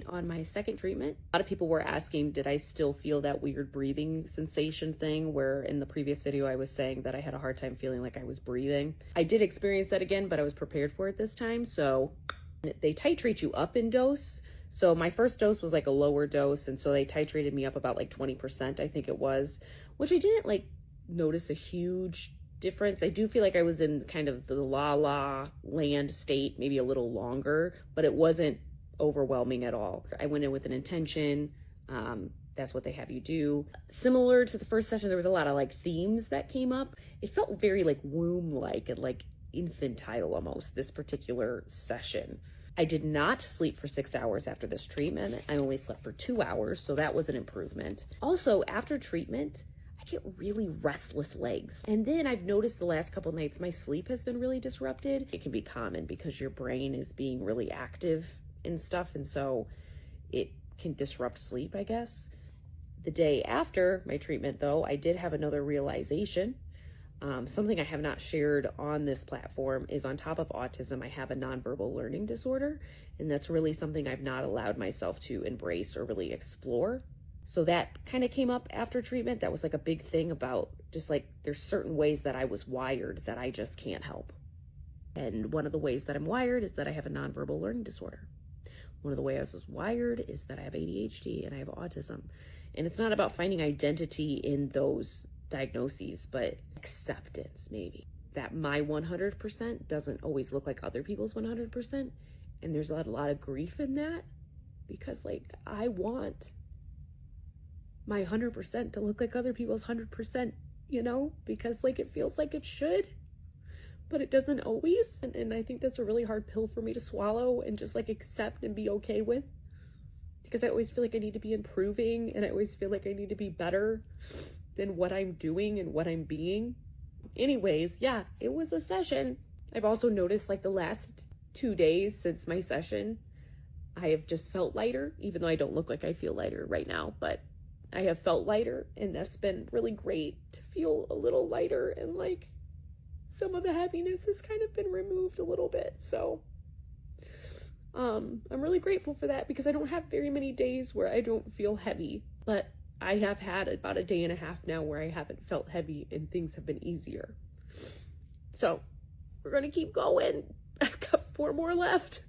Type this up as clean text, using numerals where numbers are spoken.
On my second treatment, a lot of people were asking, did I still feel that weird breathing sensation thing, where in the previous video I was saying that I had a hard time feeling like I was breathing. I did experience that again, but I was prepared for it this time. So they titrate you up in dose. So my first dose was like a lower dose, and so they titrated me up about like 20%, I think it was, which I didn't like notice a huge difference. I do feel like I was in kind of the la land state, maybe a little longer, but it wasn't overwhelming at all. I went in with an intention. That's what they have you do. Similar to the first session, there was a lot of like themes that came up. It felt very like womb-like and like infantile almost, this particular session. I did not sleep for 6 hours after this treatment. I only slept for 2 hours, so that was an improvement. Also, after treatment, I get really restless legs. And then I've noticed the last couple nights my sleep has been really disrupted. It can be common because your brain is being really active and stuff, and so it can disrupt sleep, I guess. The day after my treatment, though, I did have another realization. Something I have not shared on this platform is, on top of autism, I have a nonverbal learning disorder, and that's really something I've not allowed myself to embrace or really explore. So that kind of came up after treatment. That was like a big thing about just like there's certain ways that I was wired that I just can't help. And one of the ways that I'm wired is that I have a nonverbal learning disorder. One of the ways I was wired is that I have ADHD and I have autism. And it's not about finding identity in those diagnoses, but acceptance, maybe. That my 100% doesn't always look like other people's 100%. And there's a lot of grief in that, because like I want my 100% to look like other people's 100%, you know, because like it feels like it should, but it doesn't always. And I think that's a really hard pill for me to swallow and just like accept and be okay with, because I always feel like I need to be improving, and I always feel like I need to be better than what I'm doing and what I'm being. Anyways, yeah, it was a session. I've also noticed like the last 2 days since my session, I have just felt lighter, even though I don't look like I feel lighter right now, but I have felt lighter, and that's been really great to feel a little lighter, and like some of the heaviness has kind of been removed a little bit. So I'm really grateful for that, because I don't have very many days where I don't feel heavy, but I have had about a day and a half now where I haven't felt heavy and things have been easier. So we're going to keep going. I've got 4 more left.